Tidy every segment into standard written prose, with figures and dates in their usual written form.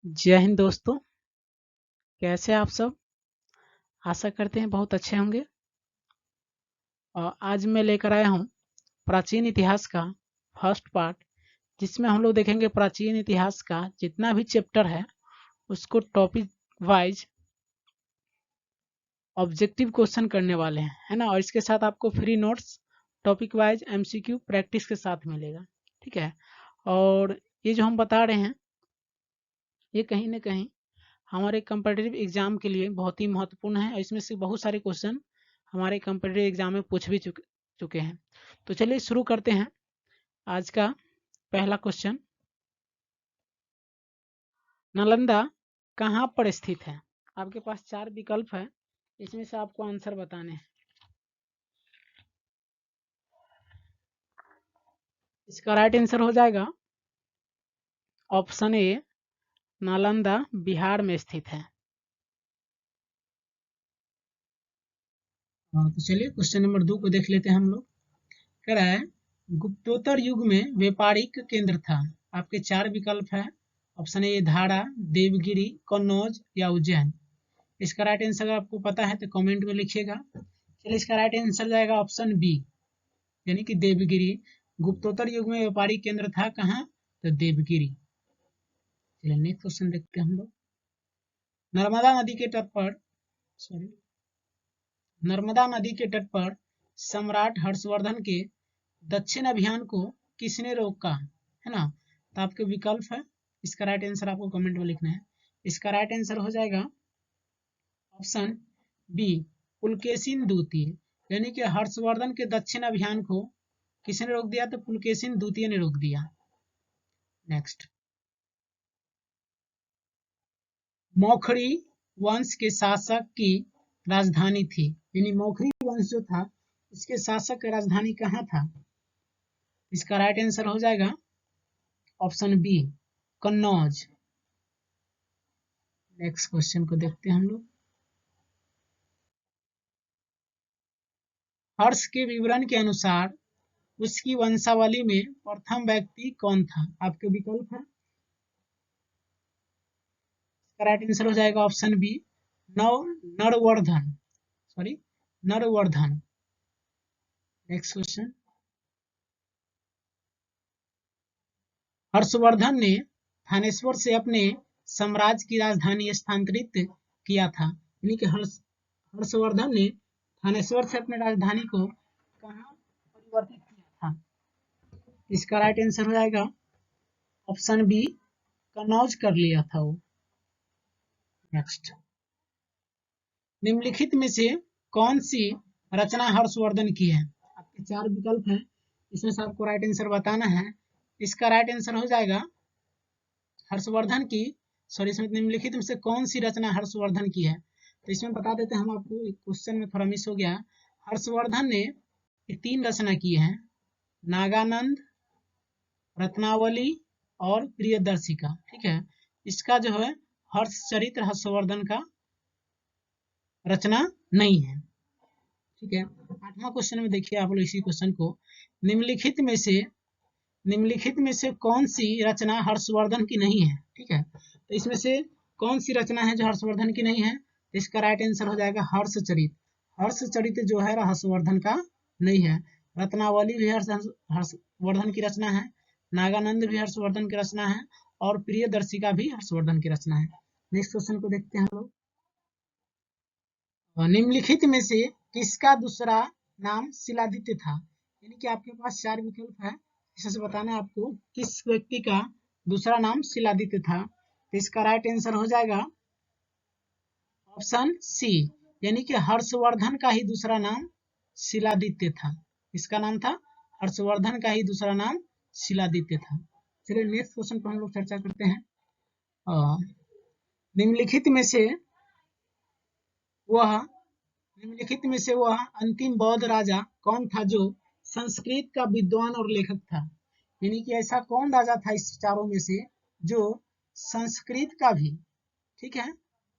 जय हिंद दोस्तों, कैसे आप सब। आशा करते हैं बहुत अच्छे होंगे। और आज मैं लेकर आया हूँ प्राचीन इतिहास का फर्स्ट पार्ट, जिसमें हम लोग देखेंगे प्राचीन इतिहास का जितना भी चैप्टर है उसको टॉपिक वाइज ऑब्जेक्टिव क्वेश्चन करने वाले हैं, है ना। और इसके साथ आपको free notes topic wise MCQ practice के साथ मिलेगा, ठीक है। और ये जो हम बता रहे हैं ये कहीं ना कहीं हमारे कम्पिटिटिव एग्जाम के लिए बहुत ही महत्वपूर्ण है। इसमें से बहुत सारे क्वेश्चन हमारे कम्पिटिटिव एग्जाम में पूछ भी चुके हैं। तो चलिए शुरू करते हैं। आज का पहला क्वेश्चन, नालंदा कहाँ पर स्थित है। आपके पास 4 विकल्प है, इसमें से आपको आंसर बताने हैं। इसका राइट आंसर हो जाएगा ऑप्शन ए, नालंदा बिहार में स्थित है। तो चलिए क्वेश्चन नंबर 2 को देख लेते हैं हम लोग। कह रहा है गुप्तोत्तर युग में व्यापारिक केंद्र था। आपके 4 विकल्प है। ऑप्शन ए धारा, देवगिरी, कन्नौज या उज्जैन। इसका राइट आंसर आपको पता है तो कमेंट में लिखिएगा। चलिए इसका राइट आंसर जाएगा ऑप्शन बी, यानी कि देवगिरी। गुप्तोत्तर युग में व्यापारिक केंद्र था कहाँ, तो देवगिरी। चलिए नेक्स्ट क्वेश्चन देखते हैं हम लोग। नर्मदा नदी के तट पर नर्मदा नदी के तट पर सम्राट हर्षवर्धन के दक्षिण अभियान को किसने रोका, है ना। तो आपके विकल्प है, इसका राइट आंसर आपको कमेंट में लिखना है। इसका राइट आंसर हो जाएगा ऑप्शन बी, पुलकेशिन द्वितीय। यानी कि हर्षवर्धन के दक्षिण अभियान को किसने रोक दिया, तो पुलकेशिन द्वितीय ने रोक दिया। नेक्स्ट, मौखरी वंश के शासक की राजधानी थी। यानी मौखरी वंश जो था इसके शासक की राजधानी कहाँ था। इसका राइट आंसर हो जाएगा option B, Kannauj. Next question को देखते हैं हम लोग। हर्ष के विवरण के अनुसार उसकी वंशावली में प्रथम व्यक्ति कौन था। आपके विकल्प है, राइट आंसर हो जाएगा option B, Naravardhana. Sorry, Naravardhana. Next question, Harshavardhana ने थानेश्वर से अपने साम्राज्य की राजधानी स्थानांतरित किया था। यानी कि हर्षवर्धन ने थानेश्वर से अपनी राजधानी को कहाँ परिवर्तित किया था। इसका राइट आंसर हो जाएगा ऑप्शन बी, कन्नौज कर लिया था वो। नेक्स्ट, निम्नलिखित में से कौन सी रचना हर्षवर्धन की है। आपके 4 विकल्प हैं, इसमें से आपको राइट आंसर बताना है। इसका राइट आंसर हो जाएगा हर्षवर्धन की, सॉरी, इसमें निम्नलिखित में से कौन सी रचना हर्षवर्धन की है। तो इसमें बता देते हैं हम आपको, क्वेश्चन में थोड़ा मिस हो गया। हर्षवर्धन ने 3 रचना की है, नागानंद, रत्नावली और प्रियदर्शिका। ठीक है, इसका जो है हर्षचरित्र हर्षवर्धन का रचना नहीं है। ठीक है, 8वां क्वेश्चन में देखिए आप लोग इसी क्वेश्चन को, निम्नलिखित में से कौन सी रचना हर्षवर्धन की नहीं है। ठीक है, तो इसमें से कौन सी रचना है जो हर्षवर्धन की नहीं है। तो इसका राइट आंसर हो जाएगा हर्षचरित। हर्षचरित जो है हर्षवर्धन का नहीं है। रत्नावली भी हर्षवर्धन की रचना है, नागानंद भी हर्षवर्धन की रचना है और प्रियदर्शिका भी हर्षवर्धन की रचना है। नेक्स्ट क्वेश्चन को देखते हैं हम लोग। निम्नलिखित में से किसका दूसरा नाम शिलादित्य था। यानी कि आपके पास 4 विकल्प है, इसमें से बताना है आपको किस व्यक्ति का दूसरा नाम शिलादित्य था। तो इसका राइट आंसर हो जाएगा ऑप्शन सी, यानी कि हर्षवर्धन का ही दूसरा नाम शिलादित्य था। इसका नाम था हर्षवर्धन का ही दूसरा नाम शिलादित्य था। चलिए नेक्स्ट क्वेश्चन पर हम लोग चर्चा करते हैं। निम्नलिखित में से वह अंतिम बौद्ध राजा कौन था जो संस्कृत का विद्वान और लेखक था। यानी कि ऐसा कौन राजा था इस चारों में से जो संस्कृत का भी, ठीक है,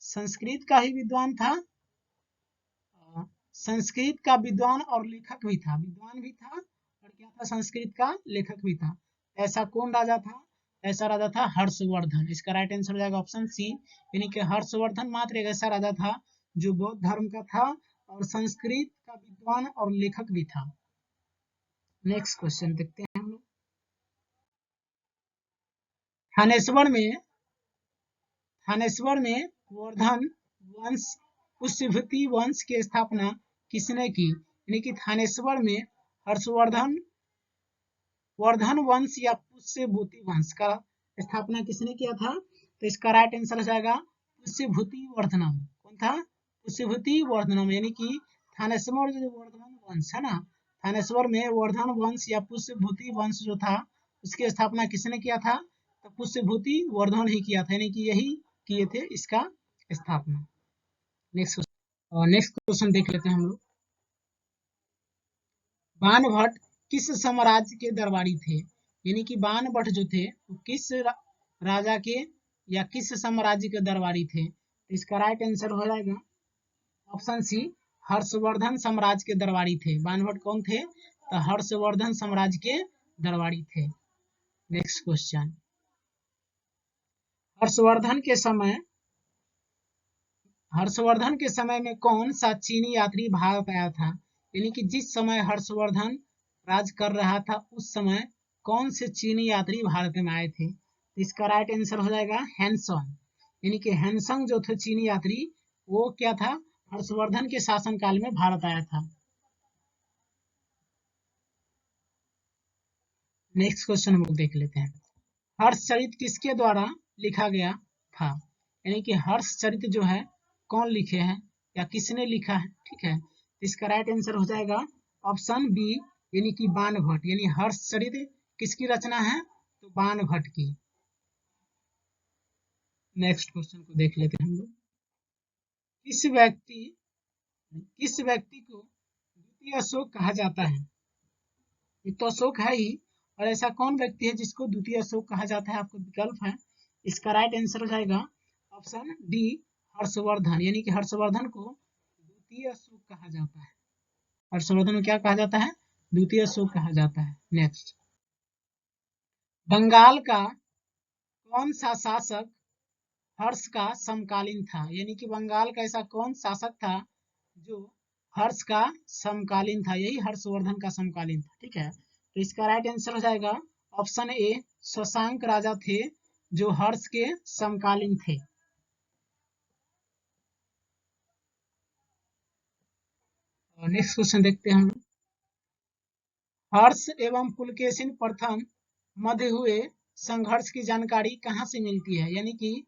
संस्कृत का ही विद्वान था, संस्कृत का विद्वान और लेखक भी था, विद्वान भी था और क्या था, संस्कृत का लेखक भी था। ऐसा कौन राजा था। ऐसा राजा था हर्षवर्धन। इसका राइट आंसर हो जाएगा ऑप्शन सी, यानी कि हर्षवर्धन मात्र एक ऐसा राजा था जो बौद्ध धर्म का था और संस्कृत का विद्वान और लेखक भी था। नेक्स्ट क्वेश्चन देखते हैं हम लोग। थानेश्वर में वर्धन वंश पुष्यभूति वंश की स्थापना किसने की? यानी कि थानेश्वर में वर्धन वंश या पुष्यभूति वंश का स्थापना किसने किया था? तो इसका राइट आंसर हो जाएगा पुष्यभूति वर्धनम। कौन था? पुष्यभूति वर्धनम। यानी कि थानेश्वर जो वर्धन वंश है ना, थानेश्वर में वर्धन वंश या पुष्यभूति वंश जो था उसकी स्थापना किसने किया था? तो पुष्यभूति वर्धन ही किया था, यानी कि यही किए थे इसका स्थापना। नेक्स्ट क्वेश्चन देख लेते हैं हम लोग। बाणभट्ट किस साम्राज्य के दरबारी थे? यानी कि बाणभट्ट जो थे वो किस राजा के या किस साम्राज्य के दरबारी थे? तो इसका राइट आंसर हो जाएगा ऑप्शन सी, हर्षवर्धन साम्राज्य के दरबारी थे। बाणभट्ट कौन थे? तो हर्षवर्धन साम्राज्य के दरबारी थे। नेक्स्ट क्वेश्चन, हर्षवर्धन के समय में कौन सा चीनी यात्री भारत आया था? यानी कि जिस समय हर्षवर्धन राज कर रहा था उस समय कौन से चीनी यात्री भारत में आए थे? इसका राइट आंसर हो जाएगा हैंसंग। यानी कि हैंसंग जो थे चीनी यात्री, वो क्या था? हर्षवर्धन के शासनकाल में भारत आया था। नेक्स्ट क्वेश्चन हम लोग देख लेते हैं। हर्षचरित किसके द्वारा लिखा गया था? यानी कि हर्षचरित जो है कौन लिखे हैं या किसने लिखा है? ठीक है, इसका राइट आंसर हो जाएगा ऑप्शन बी, यानी कि बाणभट्ट। यानी हर्षचरित किसकी रचना है? तो बाणभट्ट की। नेक्स्ट क्वेश्चन को देख लेते हैं हम लोग। किस व्यक्ति को द्वितीय अशोक कहा जाता है? ये तो अशोक है ही, और ऐसा कौन व्यक्ति है जिसको द्वितीय अशोक कहा जाता है? आपको विकल्प है। इसका राइट आंसर हो जाएगा ऑप्शन डी, हर्षवर्धन। यानी कि हर्षवर्धन को द्वितीय अशोक कहा जाता है। हर्षवर्धन को क्या कहा जाता है? द्वितीय अशोक कहा जाता है। नेक्स्ट, बंगाल का कौन सा शासक हर्ष का समकालीन था? यानी कि बंगाल का ऐसा कौन शासक था जो हर्ष का समकालीन था? यही हर्षवर्धन का समकालीन था। ठीक है, तो इसका राइट आंसर हो जाएगा ऑप्शन ए, शशांक राजा थे जो हर्ष के समकालीन थे। नेक्स्ट क्वेश्चन देखते हैं हम। हर्ष एवं पुलकेशिन प्रथम मध्य हुए संघर्ष की जानकारी कहाँ से मिलती है? यानी कि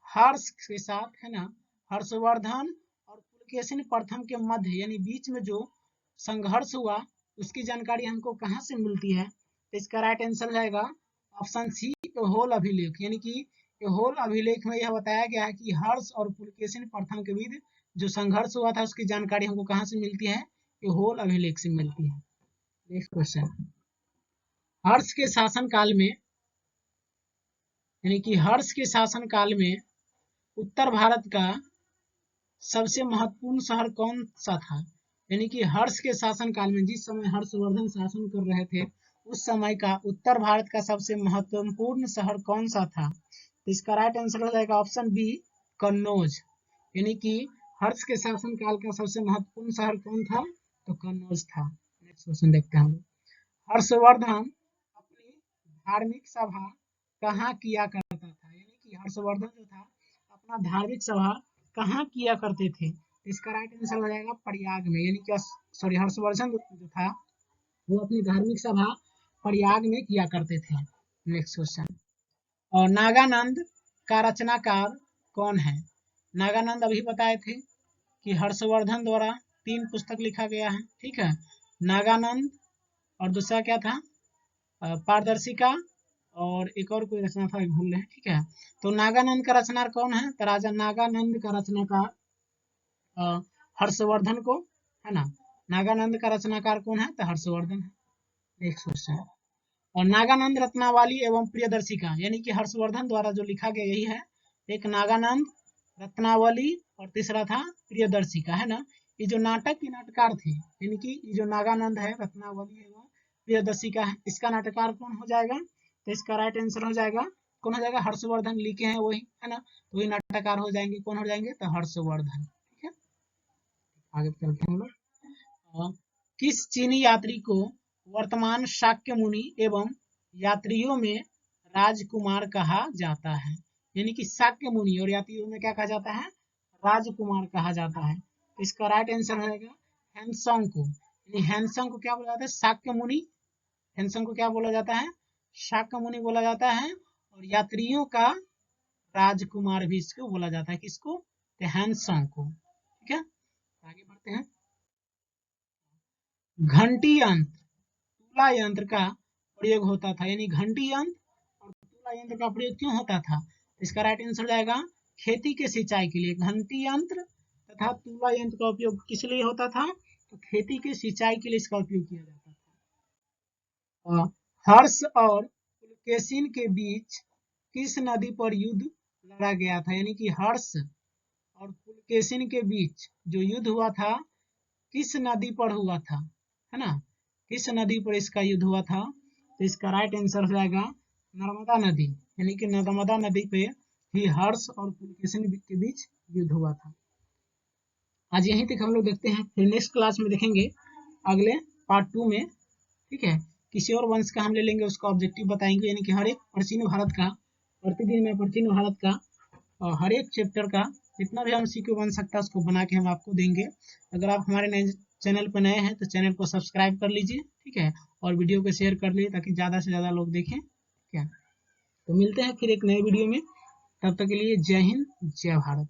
हर्ष के साथ है ना, हर्षवर्धन और पुलकेशिन प्रथम के मध्य यानी बीच में जो संघर्ष हुआ उसकी जानकारी हमको कहाँ से मिलती है? तो इसका राइट आंसर जाएगा ऑप्शन सी, एहोल अभिलेख। यानी कि एहोल अभिलेख में यह बताया गया है कि हर्ष और पुलकेशिन प्रथम के बीच जो संघर्ष हुआ था उसकी जानकारी हमको कहाँ से मिलती है? एहोल अभिलेख से मिलती है। नेक्स्ट क्वेश्चन, हर्ष के शासन काल में यानी कि हर्ष के शासन काल में उत्तर भारत का सबसे महत्वपूर्ण शहर कौन सा था? यानी कि हर्ष के शासन काल में जिस समय हर्षवर्धन शासन कर रहे थे उस समय का उत्तर भारत का सबसे महत्वपूर्ण शहर कौन सा था? तो इसका राइट आंसर हो जाएगा ऑप्शन बी, कन्नौज। यानी कि हर्ष के शासन काल का सबसे महत्वपूर्ण शहर कौन था? तो कन्नौज था। नेक्स्ट क्वेश्चन देखते हैं। हर्षवर्धन अपनी धार्मिक सभा कहाँ किया करता था? यानी कि हर्षवर्धन जो था अपना धार्मिक सभा कहाँ किया करते थे? इसका राइट आंसर हो जाएगा प्रयाग में। यानी कि सॉरी, हर्षवर्धन जो था वो अपनी धार्मिक सभा प्रयाग में किया करते थे। नेक्स्ट क्वेश्चन, और नागानंद का रचनाकार कौन है? नागानंद अभी बताए थे कि हर्षवर्धन द्वारा 3 पुस्तक लिखा गया है। ठीक है, नागानंद और दूसरा क्या था? पारदर्शिका, और एक और कोई रचना था भूल रहे हैं। ठीक है, तो नागानंद का रचनाकार कौन है? तो राजा नागानंद का रचनाकार हर्षवर्धन को है ना, नागानंद का रचनाकार कौन है? तो हर्षवर्धन है। नेक्स्ट क्वेश्चन, और नागानंद रत्नावली एवं प्रियदर्शिका यानी कि हर्षवर्धन द्वारा जो लिखा गया यही है, एक नागानंद रत्नावली और तीसरा था प्रियदर्शिका, है ना। ये जो नाटक के नाटककार थे यानी कि ये जो नागानंद है, रत्नावली एवं प्रियदर्शिका है, इसका नाटककार कौन हो जाएगा? तो इसका राइट आंसर हो जाएगा कौन हो जाएगा, हर्षवर्धन लिखे हैं वही, है ना, तो वही नाटककार हो जाएंगे, कौन हो जाएंगे, तो हर्षवर्धन। ठीक है, आगे चलते हैं हम लोग। किस चीनी यात्री को वर्तमान शाक्य मुनि एवं यात्रियों में राजकुमार कहा जाता है? यानी कि शाक्य मुनि और यात्रियों में क्या कहा जाता है, राजकुमार कहा जाता है। इसका राइट आंसर रहेगा हैंसोंग को। यानी हैंसोंग को क्या बोला जाता है, शाक्य मुनि। हैंसोंग को क्या बोला जाता है, शाक्य मुनि बोला जाता है। और यात्रियों का राजकुमार भी इसको बोला जाता है, किसको, तो हैंसोंग को। ठीक है, आगे बढ़ते हैं। घंटी यंत्र, तुला यंत्र का प्रयोग होता था, यानी घंटी यंत्र और तुला यंत्र का प्रयोग क्यों होता था? इसका राइट आंसर जाएगा खेती के सिंचाई के लिए। घंटी यंत्र तथा तुला यंत्र का उपयोग किस लिए होता था, तो खेती के सिंचाई के लिए इसका उपयोग किया जाता था। हर्ष और पुलकेशिन के बीच किस नदी पर युद्ध लड़ा गया था? यानी कि हर्ष और पुलकेशिन के बीच जो युद्ध हुआ था किस नदी पर हुआ था, है ना, किस नदी पर इसका युद्ध हुआ था? तो इसका राइट आंसर हो जाएगा नर्मदा नदी। यानी कि नर्मदा नदी पे ही हर्ष और पुलकेशिन के बीच युद्ध हुआ था। आज यहीं तक हम लोग देखते हैं, फिर नेक्स्ट क्लास में देखेंगे अगले पार्ट 2 में। ठीक है, किसी और वंश का हम ले लेंगे, उसका ऑब्जेक्टिव बताएंगे, यानी कि हर एक प्राचीन भारत का, प्रतिदिन में प्राचीन भारत का और हर एक चैप्टर का जितना भी MCQ बन सकता है उसको बना के हम आपको देंगे। अगर आप हमारे नए चैनल पर नए हैं तो चैनल को सब्सक्राइब कर लीजिए, ठीक है, और वीडियो को शेयर कर लीजिए ताकि ज़्यादा से ज़्यादा लोग देखें। ठीक है, तो मिलते हैं फिर एक नए वीडियो में, तब तक के लिए जय हिंद, जय भारत।